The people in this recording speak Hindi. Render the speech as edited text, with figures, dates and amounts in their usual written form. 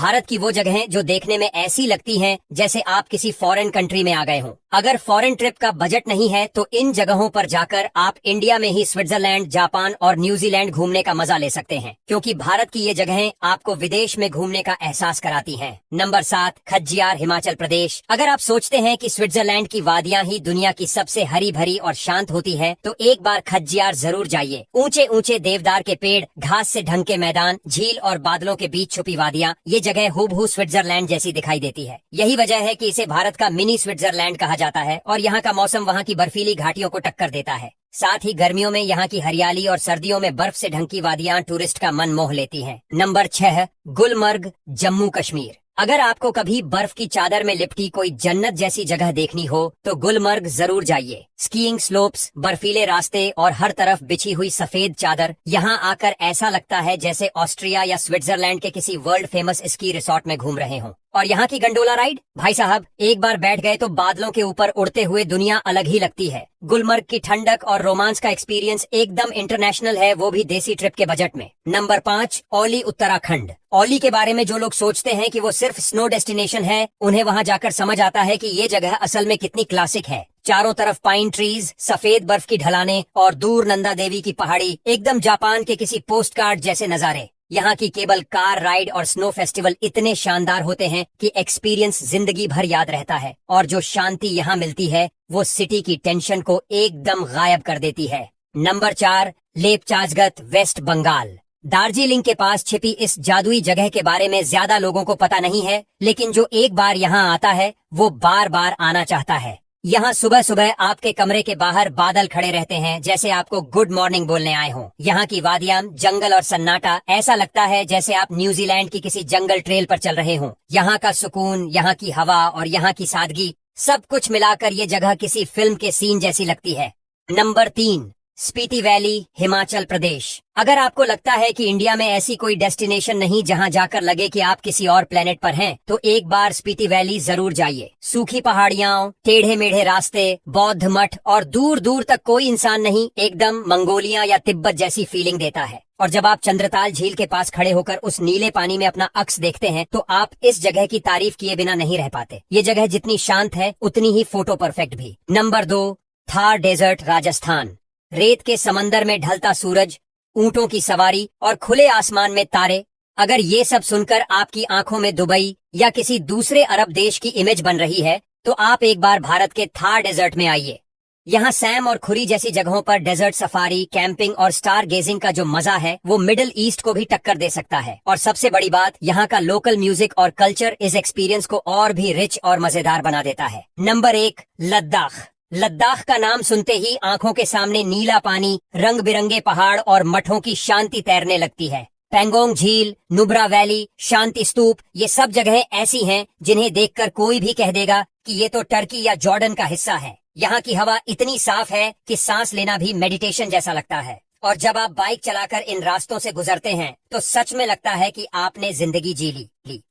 भारत की वो जगहें जो देखने में ऐसी लगती हैं जैसे आप किसी फॉरेन कंट्री में आ गए हों। अगर फॉरेन ट्रिप का बजट नहीं है तो इन जगहों पर जाकर आप इंडिया में ही स्विट्जरलैंड, जापान और न्यूजीलैंड घूमने का मजा ले सकते हैं, क्योंकि भारत की ये जगहें आपको विदेश में घूमने का एहसास कराती हैं। नंबर 7, खज्जियार, हिमाचल प्रदेश। अगर आप सोचते हैं कि स्विट्जरलैंड की वादियां ही दुनिया की सबसे हरी भरी और शांत होती है तो एक बार खज्जियार जरूर जाइए। ऊंचे ऊंचे देवदार के पेड़, घास से ढंके मैदान, झील और बादलों के बीच छुपी वादियां, ये जगह हूबहू स्विट्जरलैंड जैसी दिखाई देती है। यही वजह है कि इसे भारत का मिनी स्विट्जरलैंड कहा जाता है और यहाँ का मौसम वहाँ की बर्फीली घाटियों को टक्कर देता है। साथ ही गर्मियों में यहाँ की हरियाली और सर्दियों में बर्फ से ढंकी वादियां टूरिस्ट का मन मोह लेती हैं। नंबर 6, गुलमर्ग, जम्मू कश्मीर। अगर आपको कभी बर्फ की चादर में लिपटी कोई जन्नत जैसी जगह देखनी हो तो गुलमर्ग जरूर जाइए। स्कीइंग स्लोप्स, बर्फीले रास्ते और हर तरफ बिछी हुई सफेद चादर, यहाँ आकर ऐसा लगता है जैसे ऑस्ट्रिया या स्विट्जरलैंड के किसी वर्ल्ड फेमस स्की रिसोर्ट में घूम रहे हों। और यहाँ की गंडोला राइड, भाई साहब एक बार बैठ गए तो बादलों के ऊपर उड़ते हुए दुनिया अलग ही लगती है। गुलमर्ग की ठंडक और रोमांस का एक्सपीरियंस एकदम इंटरनेशनल है, वो भी देसी ट्रिप के बजट में। नंबर 5, औली, उत्तराखंड। औली के बारे में जो लोग सोचते हैं कि वो सिर्फ स्नो डेस्टिनेशन है, उन्हें वहाँ जाकर समझ आता है कि ये जगह असल में कितनी क्लासिक है। चारों तरफ पाइन ट्रीज, सफेद बर्फ की ढलानें और दूर नंदा देवी की पहाड़ी, एकदम जापान के किसी पोस्ट कार्ड जैसे नजारे। यहाँ की केबल कार राइड और स्नो फेस्टिवल इतने शानदार होते हैं कि एक्सपीरियंस जिंदगी भर याद रहता है। और जो शांति यहाँ मिलती है वो सिटी की टेंशन को एकदम गायब कर देती है। Number 4, Lepchajagat, West Bengal. दार्जिलिंग के पास छिपी इस जादुई जगह के बारे में ज्यादा लोगों को पता नहीं है, लेकिन जो एक बार यहाँ आता है वो बार बार आना चाहता है। यहाँ सुबह सुबह आपके कमरे के बाहर बादल खड़े रहते हैं जैसे आपको गुड मॉर्निंग बोलने आए हों। यहाँ की वादियां, जंगल और सन्नाटा, ऐसा लगता है जैसे आप न्यूजीलैंड की किसी जंगल ट्रेल पर चल रहे हों। यहाँ का सुकून, यहाँ की हवा और यहाँ की सादगी, सब कुछ मिलाकर ये जगह किसी फिल्म के सीन जैसी लगती है। Number 3, Spiti valley, Himachal Pradesh. अगर आपको लगता है कि इंडिया में ऐसी कोई डेस्टिनेशन नहीं जहां जाकर लगे कि आप किसी और प्लेनेट पर हैं, तो एक बार स्पीति वैली जरूर जाइए। सूखी पहाड़ियां, टेढ़े मेढ़े रास्ते, बौद्ध मठ और दूर दूर तक कोई इंसान नहीं, एकदम मंगोलिया या तिब्बत जैसी फीलिंग देता है। और जब आप चंद्रताल झील के पास खड़े होकर उस नीले पानी में अपना अक्स देखते हैं तो आप इस जगह की तारीफ किए बिना नहीं रह पाते। ये जगह जितनी शांत है उतनी ही फोटो परफेक्ट भी। Number 2, Thar desert, Rajasthan. रेत के समंदर में ढलता सूरज, ऊंटों की सवारी और खुले आसमान में तारे, अगर ये सब सुनकर आपकी आंखों में दुबई या किसी दूसरे अरब देश की इमेज बन रही है तो आप एक बार भारत के थार डेजर्ट में आइए। यहाँ सैम और खुरी जैसी जगहों पर डेजर्ट सफारी, कैंपिंग और स्टार गेजिंग का जो मजा है वो मिडिल ईस्ट को भी टक्कर दे सकता है। और सबसे बड़ी बात, यहाँ का लोकल म्यूजिक और कल्चर इस एक्सपीरियंस को और भी रिच और मजेदार बना देता है। नंबर 1, लद्दाख। लद्दाख का नाम सुनते ही आंखों के सामने नीला पानी, रंग बिरंगे पहाड़ और मठों की शांति तैरने लगती है। पेंगोंग झील, नुब्रा वैली, शांति स्तूप, ये सब जगहें ऐसी हैं जिन्हें देखकर कोई भी कह देगा कि ये तो टर्की या जॉर्डन का हिस्सा है। यहाँ की हवा इतनी साफ है कि सांस लेना भी मेडिटेशन जैसा लगता है। और जब आप बाइक चलाकर इन रास्तों से गुजरते हैं तो सच में लगता है कि आपने जिंदगी जी ली।